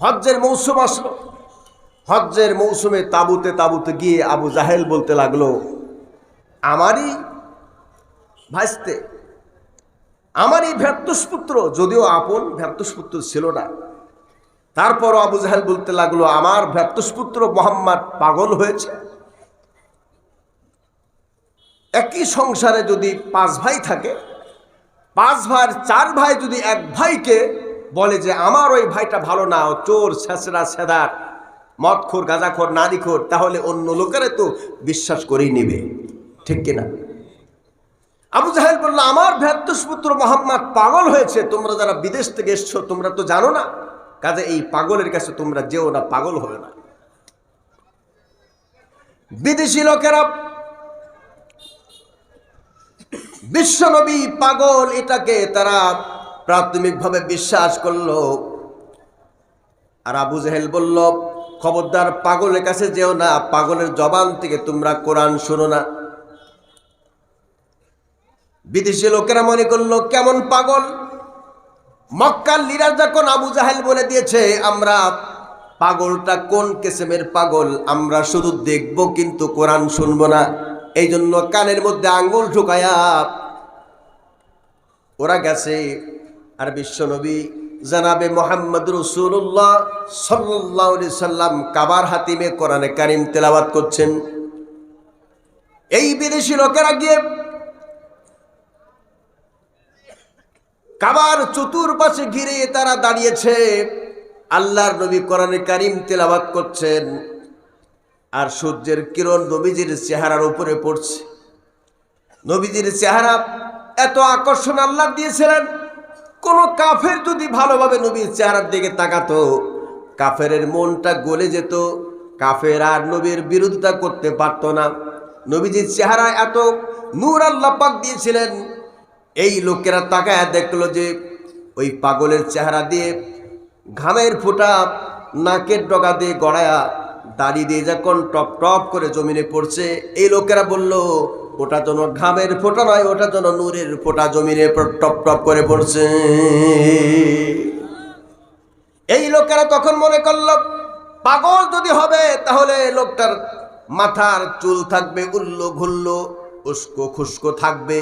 হজ্জের মৌসুম আসলো। হজ্জের মৌসুমে তাঁবুতে তাঁবুতে গিয়ে আবু জাহেল বলতে লাগলো, আমারই ভাইস্তে, আমারই ভ্রাতুষ্পুত্র, যদিও আপন ভ্রাতুষ্পুত্র ছিল না, তারপরও আবু জাহেল বলতে লাগলো, আমার ভ্রাতুষ্পুত্র মোহাম্মদ পাগল হয়েছে। একই সংসারে যদি 5 ভাই থাকে, 5 ভাইয়ের 4 ভাই যদি এক ভাইকে বলে যে আমার ওই ভাইটা ভালো না, ও চোর, ছেঁচড়া, সেদার, মদখোর, গাঁজাখোর, নারীখোর, তাহলে অন্য লোকেরা তো বিশ্বাস করেই নেবে, ঠিক কিনা? আবু জাহেল বলল, আমার ভ্রাতুষ্পুত্র মোহাম্মদ পাগল হয়েছে, তোমরা যারা বিদেশ থেকে এসছো তোমরা তো জানো না, কাজে এই পাগলের কাছে তোমরা যেও না, পাগল হবে না। বিদেশি লোকেরা বিশ্বনবী পাগল এটাকে তারা প্রাথমিকভাবে বিশ্বাস করলো। আর আবু জাহেল বলল, খবরদার পাগলের কাছে যেও না, পাগলের জবান থেকে তোমরা কোরআন শোনো না। বিদেশি লোকেরা মনে করলো কেমন পাগল। মক্কার লিডার যখন আবু জাহেল বলে দিয়েছে আমরা পাগলটা কোন কিসমের পাগল, আমরা শুধু দেখব কিন্তু কোরআন শুনবো না, এই জন্য কানের মধ্যে আঙ্গুল ঢুকায়া ওরা গেছে। আর বিশ্বনবী জনাবে মুহাম্মদ রাসূলুল্লাহ সাল্লাল্লাহু আলাইহি সাল্লাম কাবার হাতিমে কোরআনে কারীম তেলাওয়াত করছেন। এই বিদেশি লোকেরা গিয়ে কাবার চতুর্পাশে ঘিরে তারা দাঁড়িয়েছে, আল্লাহর নবী কোরআনে কারীম তেলাওয়াত করছেন, আর সূর্যের কিরণ নবীজির চেহারার উপরে পড়ছে। নবীজির চেহারা এত আকর্ষণ আল্লাহ দিয়েছিলেন, কোন কাফের যদি ভালোভাবে নবীর চেহারার দিকে তাকাতো, কাফেরের মনটা গলে যেত, কাফের আর নবীর বিরোধিতা করতে পারত না। নবীজির চেহারা এত নূর আল্লাহ পাক দিয়েছিলেন। এই লোকেরা তাকায় দেখলো যে ওই পাগলের চেহারা দিয়ে ঘামের ফোঁটা নাকের ডগা দিয়ে গড়ায়া দাড়ি দিয়ে যখন টপ টপ করে জমিনে পড়ছে, এই লোকেরা বলল, ওটা যেন ঘামের ফোঁটা নয়, ওটা যেন নূরের ফোঁটা জমিনে টপ টপ করে পড়ছে। এই লোকেরা তখন মনে করল, পাগল যদি হবে তাহলে লোকটার মাথার চুল থাকবে উল্লো ঘুল্লো, উস্কো খুস্কো থাকবে,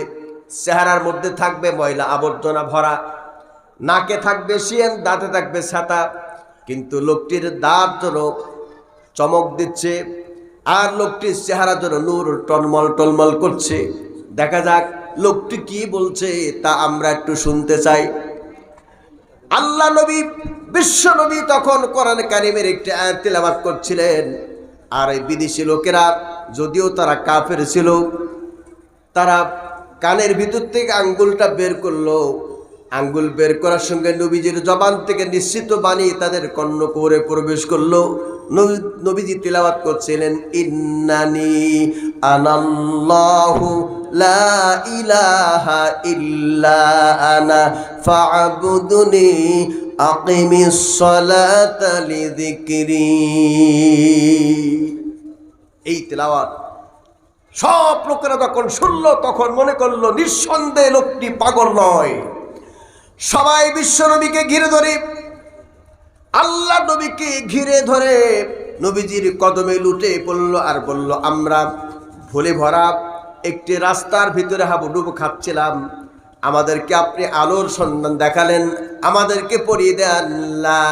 চেহারার মধ্যে থাকবে ময়লা আবর্জনা ভরা, নাকে থাকবে শিয়েন, দাঁতে থাকবে ছাতা, কিন্তু লোকটির দাঁত যেন চমক দিচ্ছে, আর লোকটির চেহারা যেন নূর টলমল টলমল করছে। দেখা যাক লোকটি কি বলছে, তা আমরা একটু শুনতে চাই। আল্লাহ নবী বিশ্ব নবী তখন কোরআন কারীমের একটি আয়াত তেলাওয়াত করছিলেন। আর এই বিদেশি লোকেরা যদিও তারা কাফের ছিল, তারা কানের ভিতর থেকে আঙ্গুলটা বের করলো। আঙ্গুল বের করার সঙ্গে নবীজির জবান থেকে নিশ্চিত বাণী তাদের কর্ণকুহরে প্রবেশ করলো। নবীজি তিলাওয়াত করছিলেন, ইন্নানি আনাল্লাহু লা ইলাহা ইল্লা আনা ফা'বুদুনি আকিমিস সালাতা লিযিকরি। এই তিলাওয়াত সব লোকেরা যখন শুনলো তখন মনে করলো নিঃসন্দেহে লোকটি পাগল নয়। সবাই বিশ্ব নবীকে ঘিরে ধরে, আল্লাহ নবীকে ঘিরে ধরে নবীজির কদমে লুটে পড়ল আর বলল, আমরা ভুলে ভরা একটি রাস্তার ভিতরে হাবুডুবু খাচ্ছিলাম, আমাদেরকে আপনি আলোর সন্ধান দেখালেন, আমাদেরকে পড়িয়ে দেন লা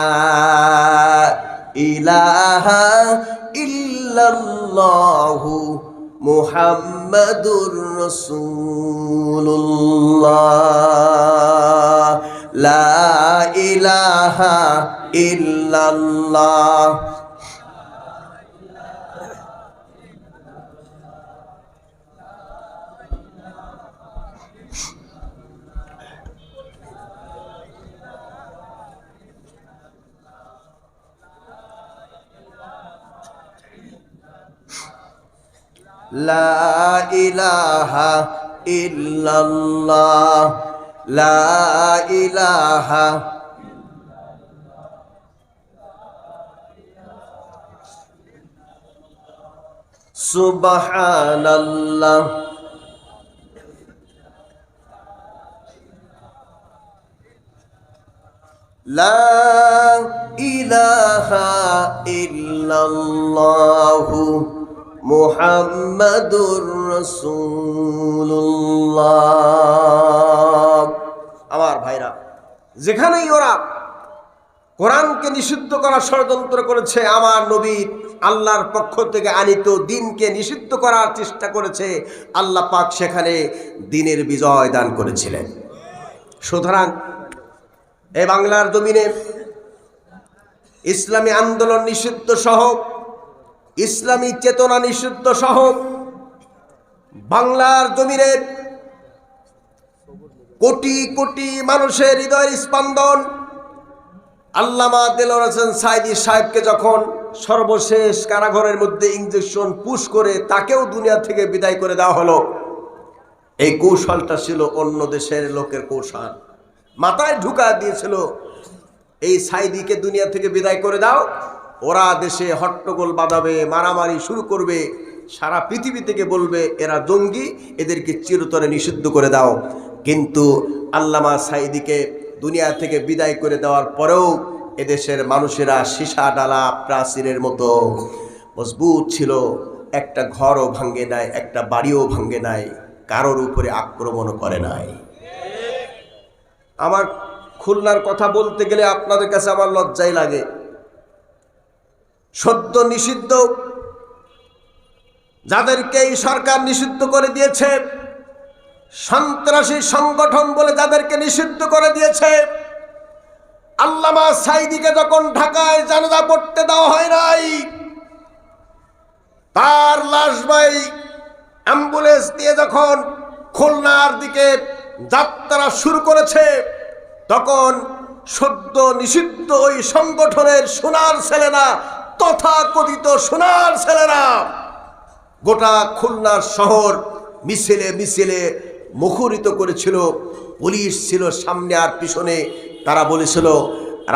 ইলাহা ইল্লাল্লাহু মুহাম্মাদুর রাসূলুল্লাহ, লা ইলাহা ইল্লাল্লাহ। লা ইলাহা ইল্লাল্লাহ, লা ইলাহা সুবহানাল্লাহ, লা ইলাহা ইল্লাল্লাহু মুহাম্মাদুর রাসূলুল্লাহ। আমার ভাইরা, যেখানেই ওরা কোরআনকে নিষিদ্ধ করার ষড়যন্ত্র করেছে, আমার নবী আল্লাহর পক্ষ থেকে আনিত দ্বীনকে নিষিদ্ধ করার চেষ্টা করেছে, আল্লাহ পাক সেখানে দ্বীনের বিজয় দান করেছিলেন। সুতরাং এই বাংলার জমিনে ইসলামী আন্দোলন নিষিদ্ধ সহ, ইসলামী চেতনা নিষিদ্ধ সহ, বাংলার জমিনে কোটি কোটি মানুষের হৃদয়ের স্পন্দন আল্লামা দেলোয়ার হোসেন সাঈদী সাহেবকে যখন সর্বশেষ কারাগারের মধ্যে ইঞ্জেকশন পুশ করে তাকেও দুনিয়া থেকে বিদায় করে দেওয়া হলো, এই কৌশলটা ছিল অন্য দেশের লোকের কৌশল। মাথায় ঢুকা দিয়েছিল এই সাঈদীকে দুনিয়া থেকে বিদায় করে দাও, ওরা দেশে হট্টগোল বাঁধাবে, মারামারি শুরু করবে, সারা পৃথিবী থেকে বলবে এরা জঙ্গি, এদেরকে চিরতরে নিষিদ্ধ করে দাও। কিন্তু আল্লামা সাঈদীকে দুনিয়া থেকে বিদায় করে দেওয়ার পরেও এদেশের মানুষেরা সীসা ডালা প্রাচীরের মতো মজবুত ছিল, একটা ঘরও ভাঙ্গে নাই, একটা বাড়িও ভাঙ্গে নাই, কারোর উপরে আক্রমণও করে নাই। আমার খুলনার কথা বলতে গেলে আপনাদের কাছে আমার লজ্জাই লাগে। সদ্য নিষিদ্ধ যাদেরকে এই সরকার নিষিদ্ধ করে দিয়েছে, সন্ত্রাসী সংগঠন বলে যাদেরকে নিষিদ্ধ করে দিয়েছে, আল্লামা সাঈদীকে যখন ঢাকায় জানাজা পড়তে দেওয়া হয় নাই, তার লাশ ভাই অ্যাম্বুলেন্স দিয়ে যখন খুলনার দিকে যাত্রা শুরু করেছে, তখন সদ্য নিষিদ্ধ ওই সংগঠনের সোনার ছেলেরা, তথাকথিত সোনার ছেলেরা গোটা খুলনার শহর মিছিলে মিছিলে মুখরিত করেছিল। পুলিশ ছিল সামনে আর পিছনে। তারা বলেছিল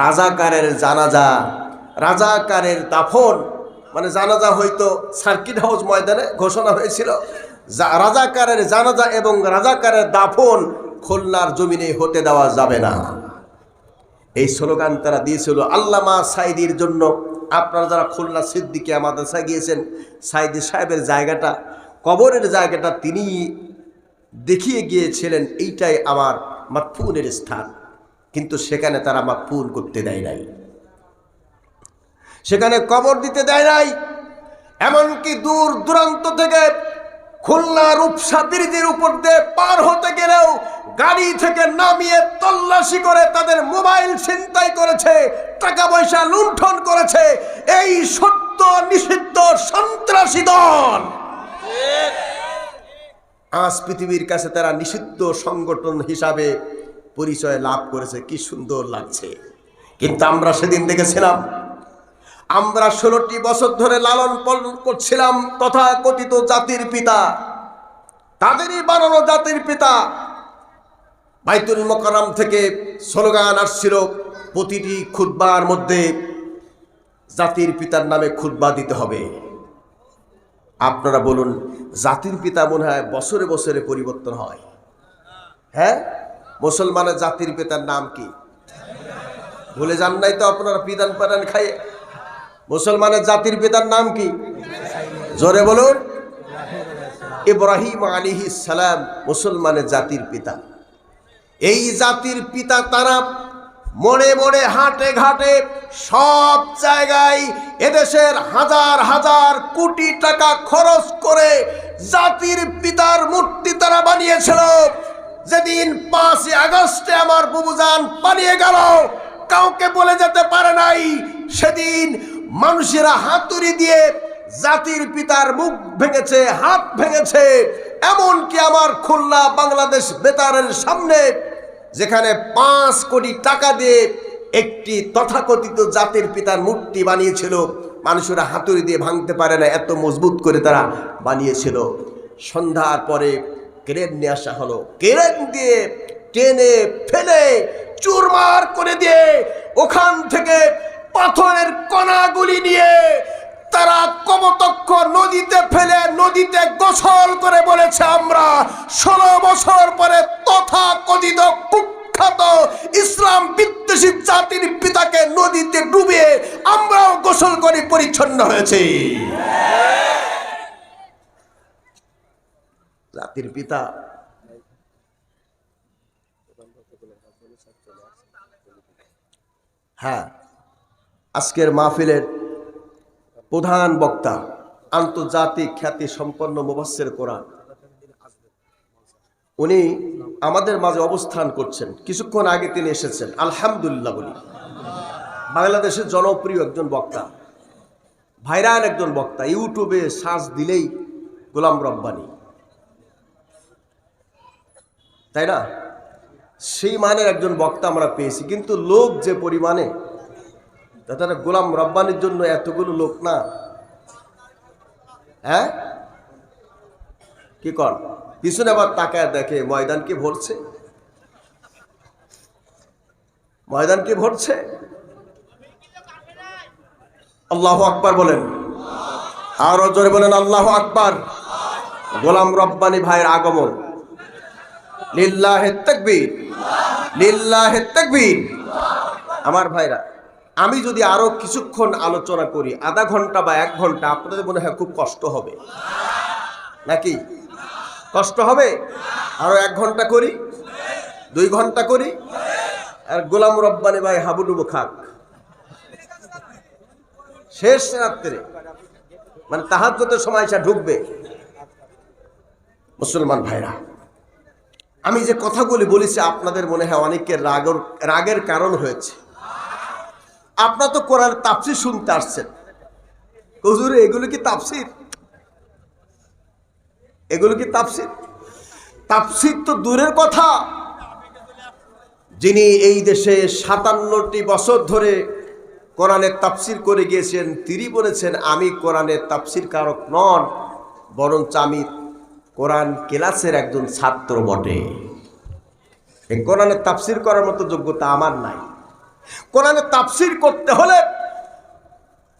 রাজাকারের জানাজা, রাজাকারের দাফন, মানে জানাজা হয়তো সার্কিট হাউস ময়দানে ঘোষণা হয়েছিল, রাজাকারের জানাজা এবং রাজাকারের দাফন খুলনার জমিনে হতে দেওয়া যাবে না। এই স্লোগান তারা দিয়েছিল আল্লামা সাঈদীর জন্য। আপনারা যারা খুলনা সিদ্দিকিয়া মাদ্রাসায় গিয়েছেন, সাঈদী সাহেবের জায়গাটা, কবরের জায়গাটা তিনি দেখিয়ে গিয়েছিলেন, এইটাই আমার মাদফুনের স্থান। কিন্তু সেখানে তারা মাদফুন করতে দেয় নাই, সেখানে কবর দিতে দেয় নাই। এমনকি দূর দূরান্ত থেকে খুলনা রূপসা ব্রিজের উপর দিয়ে পার হতে গেলেও গাড়ি থেকে নামিয়ে তল্লাশি করে তাদের মোবাইল ছিনতাই করেছে, টাকা পয়সা লুণ্ঠন করেছে এই সত্য নিষিদ্ধ সন্ত্রাসী দল। আজ পৃথিবীর কাছে তারা নিষিদ্ধ সংগঠন হিসাবে পরিচয় লাভ করেছে, কি সুন্দর লাগছে। কিন্তু আমরা সেদিন দেখেছিলাম, আমরা 16টি বছর ধরে লালন পালন করছিলাম তথাকথিত জাতির পিতা, তাদেরই বানানো জাতির পিতা। বাইতুল মোকাররম থেকে স্লোগান আসছিল, প্রতিটি খুতবার মধ্যে জাতির পিতার নামে খুতবা দিতে হবে। আপনারা বলুন, জাতির পিতা মনে হয় বছরে বছরে পরিবর্তন হয়? হ্যাঁ, মুসলমানের জাতির পিতার নাম কি ভুলে যান নাই তো আপনারা? পিদান পাদান খাইয়ে মুসলমানের জাতির পিতার নাম কি? জোরে বলুন। ইব্রাহিম আলাইহিস সালাম মুসলমানের জাতির পিতা। এই জাতির পিতা তারা মোড়ে মোড়ে হাটে ঘাটে সব জায়গায় এদেশের হাজার হাজার কোটি টাকা খরচ করে জাতির পিতার মূর্তি তারা বানিয়েছিল। যেদিন 5 আগস্টে আমার বুবুজান পালিয়ে গেল, কাউকে বলে যেতে পারে নাই, সেদিন মানুষেরা হাতুড়ি দিয়ে জাতির পিতার মুখ ভেঙেছে, হাত ভেঙেছে। এমনকি আমার খুলনা বাংলাদেশ বেতারের সামনে, যেখানে 5 কোটি টাকা দিয়ে একটি তথাকথিত জাতির পিতার মূর্তি বানিয়েছিল, মানুষেরা হাতুড়ি দিয়ে ভাঙতে পারে না, এত মজবুত করে তারা বানিয়েছিল। সন্ধ্যার পরে ক্রেন নিয়ে আসা হলো, ক্রেন দিয়ে টেনে ফেলে চুরমার করে দিয়ে ওখান থেকে পাথরের কণাগুলি নিয়ে তারা কমতক্ষ নদীতে ফেলে নদীতে গোসল করে বলেছে আমরা 16 বছর পরে তথাকথিত কুখ্যাত বিখ্যাত ইসলাম বিদ্বেষী জাতির পিতাকে নদীতে ডুবিয়ে আমরাও গোসল করে পরিচ্ছন্ন হয়েছি। জাতির পিতা হ্যাঁ, আজকের মাহফিলের প্রধান বক্তা আন্তর্জাতিক খ্যাতি সম্পন্ন মুফাসসির কোরআন, উনি আমাদের মাঝে অবস্থান করছেন। কিছুক্ষণ আগে তিনি এসেছেন। আলহামদুলিল্লাহ বলি, বাংলাদেশের জনপ্রিয় একজন বক্তা, ভাইরাল একজন বক্তা। ইউটিউবে সার্চ দিলেই গোলাম রব্বানী, তাই না? সেই মানের একজন বক্তা আমরা পেয়েছি, কিন্তু লোক যে পরিমাণে, তাছাড়া গোলাম রব্বানির জন্য এতগুলো লোক না। হ্যাঁ, কি কর পিছনে আবার তাকায় দেখে ময়দান কি ভরছে, ময়দান কি ভরছে। আল্লাহু আকবার বলেন, আরো জোরে বলেন আল্লাহু আকবার। গোলাম রব্বানী ভাইয়ের আগমন, লিল্লাহে তাকবীর, লিল্লাহে তাকবীর। আমার ভাইরা, আমি যদি আরো কিছুক্ষণ আলোচনা করি, আধা ঘন্টা বা 1 ঘন্টা, আপনাদের মনে হয় খুব কষ্ট হবে নাকি? কষ্ট হবে? আরো 1 ঘন্টা করি, 2 ঘন্টা করি, আর গোলাম রব্বানী ভাই হাবুডুবু খাক শেষ রাত্রে, মানে তাহাজ্জুদের সময় এসে ঢুকবে। মুসলমান ভাইরা, আমি যে কথাগুলি বলেছি আপনাদের মনে হয় অনেকের রাগের কারণ হয়েছে। আপনারা তো কোরআন তাফসীর শুনতে আসছেন, হুজুর এগুলো কি তাফসীর? এগুলো কি তাফসীর? তাফসীর তো দূরের কথা, যিনি এই দেশে 57টি বছর ধরে কোরআনের তাফসীর করে গিয়েছেন, তিনি বলেছেন আমি কোরআনের তাফসীর কারক নন, বরঞ্চ আমি কোরআন ক্লাসের একজন ছাত্র বটে। এই কোরআনের তাফসীর করার মতো যোগ্যতা আমার নাই। কোরআনের তাফসীর করতে হলে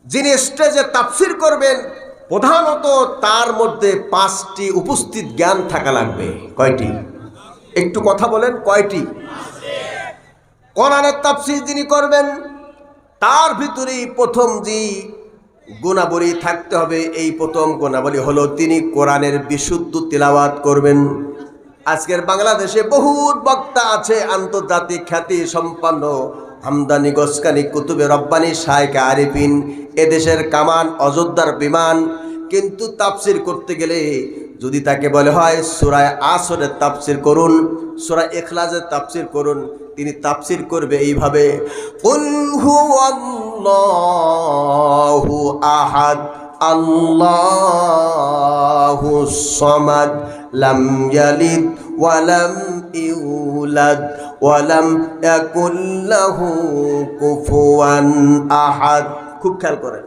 যিনি স্টেজে তাফসীর করবেন, প্রধানত তার মধ্যে 5টি উপস্থিত জ্ঞান থাকা লাগবে। কয়টি? একটু কথা বলেন, কয়টি? কোরআনের তাফসীর যিনি করবেন, তার ভিতরেই প্রথম যে গুণাবলী থাকতে হবে, এই প্রথম গুণাবলী হলো তিনি কোরআনের বিশুদ্ধ তিলাওয়াত করবেন। আজকের বাংলাদেশে বহুত বক্তা আছে, আন্তর্জাতিক খ্যাতি সম্পন্ন হামদানি, গসকানি, কুতুবে রব্বানি, শায়েখ আরিফিন, এদেশের কামান, অযোধ্যার বিমান। কিন্তু তাফসীর করতে গেলে যদি তাকে বলে হয় সূরা আসরের তাফসীর করুন, সূরা ইখলাসের তাফসীর করুন, তিনি তাফসীর করবে এইভাবে, কুল হুয়াল্লাহু আহাদ আল্লাহুস সামাদ লাম ইয়ালিদ ওয়া লাম ইউলাদ ওয়া লাম ইয়াকুল লাহু কুফুয়ান আহাদ। খুব খেয়াল করেন,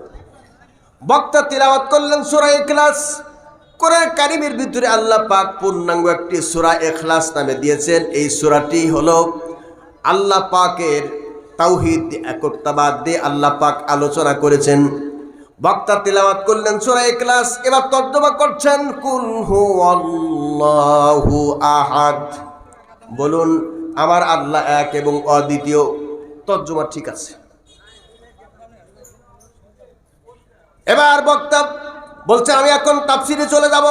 বক্তা তিলাওয়াত করলেন সূরা ইখলাস। কোরআন কারীমের ভিতরে আল্লাহ পাক পূর্ণাঙ্গ একটি সূরা ইখলাস নামে দিয়েছেন। এই সূরাটি হলো আল্লাহ পাকের তাওহীদ, একত্ববাদ দিয়ে আল্লাহ পাক আলোচনা করেছেন। বক্তা তিলাওয়াত করলেন সূরা ইখলাস, এবার তর্জমা করছেন কুল হুয়াল্লাহু আহাদ। বলুন আমার আল্লাহ এক এবং অদ্বিতীয়। তর্জমা ঠিক আছে। এবার বক্তা বলছে আমি এখন তাফসীরে চলে যাব।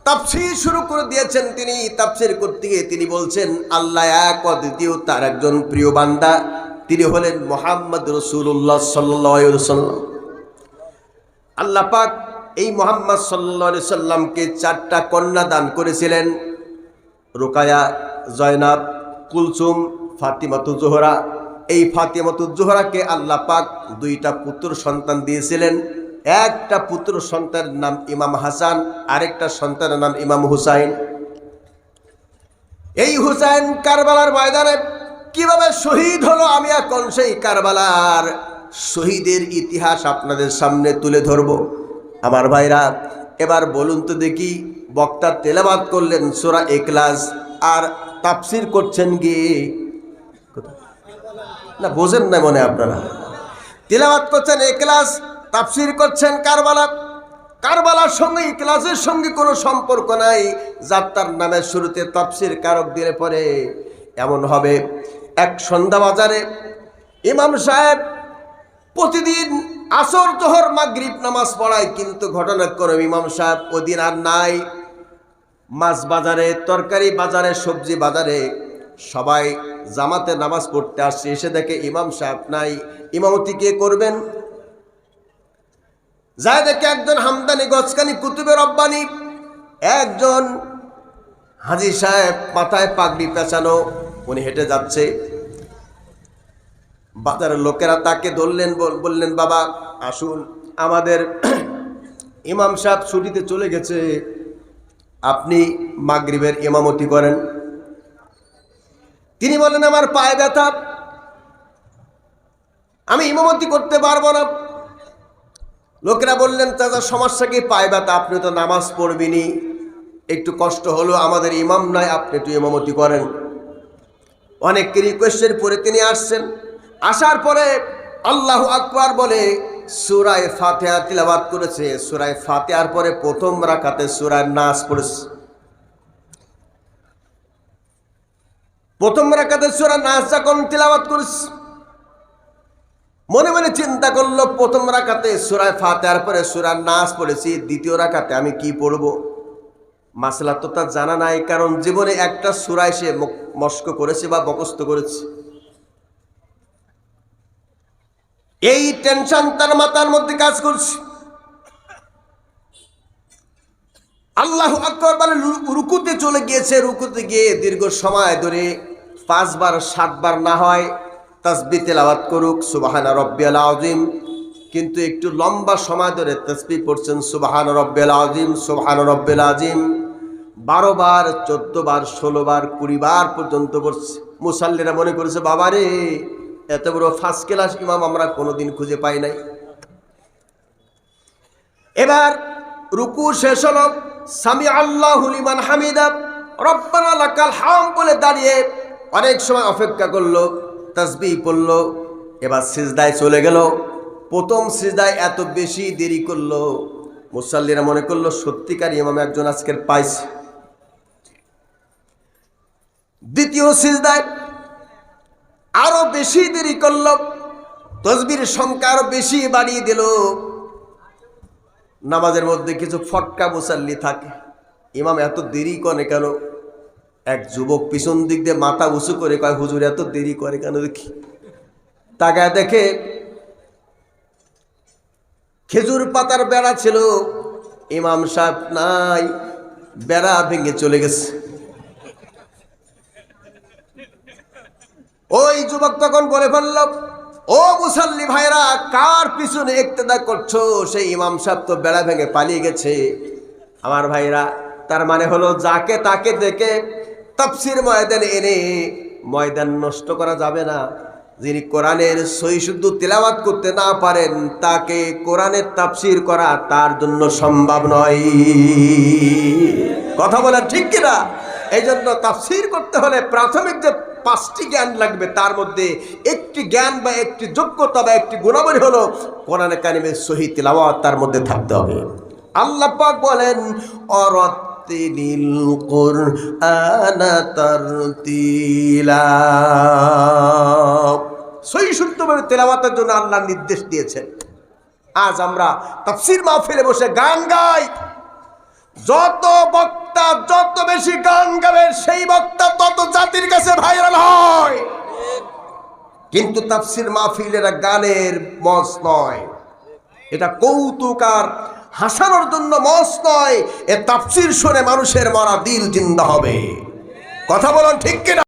তাফসীর শুরু করে দিয়েছেন তিনি। তাফসীর করতে গিয়ে তিনি বলছেন আল্লাহ এক, অদ্বিতীয়, তার একজন প্রিয় বান্দা, তিনি হলেন মুহাম্মদ রাসূলুল্লাহ সাল্লাল্লাহু আলাইহি ওয়াসাল্লাম। আল্লাহ পাক এই মুহাম্মদ সাল্লাল্লাহু আলাইহি সাল্লামকে 4টা কন্যা দান করেছিলেন, রুকায়া, জয়নাব, কুলসুম, ফাতিমাতুজ জোহরা। এই ফাতিমাতুজ জোহরাকে আল্লাহ পাক 2টা পুত্র সন্তান দিয়েছিলেন। একটা পুত্র সন্তানের নাম ইমাম হাসান, আরেকটা সন্তানের নাম ইমাম হুসাইন। এই হুসাইন কারবালার ময়দানে কিভাবে শহীদ হলো, আমি এখন সেই কারবালার শহীদের ইতিহাস আপনাদের সামনে তুলে ধরব। আমার ভাইরা, এবার বলুন তো দেখি, বক্তা তেলাওয়াত করলেন সূরা ইখলাস আর তাফসীর করছেন গিয়ে না, বোঝেন না মনে আপনারা? তেলাওয়াত করছেন ইখলাস, তাফসীর করছেন কারবালা। কারবালার সঙ্গে ইখলাসের সঙ্গে কোনো সম্পর্ক নাই। যাত্রার নামের শুরুতে তাফসীর কারক দিলে পরে এমন হবে এক সন্ধ্যা বাজারে ইমাম সাহেব প্রতিদিন আসর জোহর মাগরিব নামাজ পড়ায়, কিন্তু ঘটনাক্রমে ইমাম সাহেব ওদিন আর নাই। মাছ বাজারে, তরকারি বাজারে, সবজি বাজারে সবাই জামাতে নামাজ পড়তে আসছে, এসে দেখে ইমাম সাহেব নাই। ইমামতি কে করবেন? যায় দেখে একজন হামদানি গজকানি কুতুবে রব্বানি, একজন হাজী সাহেব মাথায় পাগড়ি পেঁচানো, উনি হেঁটে যাচ্ছে। বাজারের লোকেরা তাকে ধরলেন, বললেন বাবা আসুন, আমাদের ইমাম সাহেব ছুটিতে চলে গেছে, আপনি মাগরিবের ইমামতি করেন। তিনি বলেন আমার পায়ে ব্যথা, আমি ইমামতি করতে পারবো না। লোকেরা বললেন চাচা সমস্যা কি? পায়ে ব্যথা, আপনি তো নামাজ পড়বিনি, একটু কষ্ট হলো, আমাদের ইমাম নাই, আপনি একটু ইমামতি করেন। অনেক রিকোয়েস্টের পরে তিনি আসছেন। আসার পরে আল্লাহু আকবার বলে সূরা ফাতিহা তিলাওয়াত করেছে। সূরা ফাতিহার পরে প্রথম রাকাতে সূরা নাস পড়েছে। প্রথম রাকাতে সূরা নাস যখন তিলাওয়াত করেছে, মনে মনে চিন্তা করলো প্রথম রাকাতে সূরা ফাতিহার পরে সূরা নাস পড়েছি, দ্বিতীয় রাকাতে আমি কি পড়ব? মাসলা তো তার জানা নাই, কারণ জীবনে একটা সূরা সে মস্ক করেছে বা মুখস্থ করেছে। এই টেনশন তার মাথার মধ্যে কাজ করছে। আল্লাহু আকবার বলে রুকুতে চলে গিয়েছে। রুকুতে গিয়ে দীর্ঘ সময় ধরে 5 বার 7 বার না হয় তাসবিহ তেলাওয়াত করুক সুবহান রাব্বিয়াল আযীম, কিন্তু একটু লম্বা সময় ধরে তাসবিহ পড়ছেন সুবহান রাব্বিয়াল আযীম, সুবহান রাব্বিয়াল আযীম 12 বার, 14 বার, 16 বার, 20 বার পর্যন্ত পড়ছে। মুসাল্লিরা মনে করেছে বাবারে এত বড় ফার্স্ট ক্লাস ইমাম আমরা কোনোদিন খুঁজে পাই নাই। এবার রুকু শেষ হলো, সামি আল্লাহু লিমান হামিদা রব্বানা লাকাল হামদ বলে দাঁড়িয়ে অনেক সময় অপেক্ষা করলো, তাসবিহ পড়লো। এবার সিজদায় চলে গেল। প্রথম সিজদায় এত বেশি দেরি করলো, মুসাল্লিরা মনে করলো সত্যিকার ইমাম একজন আজকের পাইছে। দ্বিতীয় সিজদায় আরো বেশি দেরি করলো, তাসবিহর সংখ্যা আরো বেশি বাড়িয়ে দিল। নামাজের মধ্যে কিছু ফটকা মুসাল্লি থাকে, ইমাম এত দেরি করে কেন? এক যুবক পিছন দিক দিয়ে মাথা উঁচু করে কয় হুজুর এত দেরি করে কেন দেখি। তাকায় দেখে খেজুর পাতার বেড়া ছিল, ইমাম সাহেব নাই, বেড়া ভেঙে চলে গেছে। ওই যুবক তখন বলে ফেলল, ও মুসাল্লি ভাইরা কার পিছনে ইক্তেদা করছো? সেই ইমাম সাহেব তো বেড়া ভেঙে পালিয়ে গেছে। আমার ভাইরা, তার মানে হলো যাকে তাকে দেখে তাফসীর ময়দানে এনে ময়দান নষ্ট করা যাবে না। যিনি কোরআনের সহি শুদ্ধ তেলাওয়াত করতে না পারেন তাকে কোরআনের তাফসীর করা তার জন্য সম্ভব নয়। কথা বলা ঠিক কিনা? এই জন্য তাফসীর করতে হলে প্রাথমিক যে 5টি জ্ঞান লাগবে, তার মধ্যে একটি জ্ঞান বা একটি যোগ্যতা বা একটি গুণাবলী হলো কোরআনে কারিমের সহি তেলাওয়াত তার মধ্যে থাকতে হবে। আল্লাহ পাক বলেন অরাত্তিলিল কুরআনা তারতিলা, সহি শুদ্ধভাবে তেলাওয়াতের জন্য আল্লাহ নির্দেশ দিয়েছেন। আজ আমরা তাফসীর মাহফিলে বসে গান গাই, যত বক্তা যত বেশি গান গাবে সেই বক্তা তত জাতির কাছে ভাইরাল হয়। কিন্তু তাফসীর মাহফিলের গানের মঞ্চ নয়, এটা কৌতুক আর হাসানোর জন্য মঞ্চ নয়। এ তাফসীর শুনে মানুষের মরা দিল জিন্দা হবে। কথা বলেন ঠিক কিনা?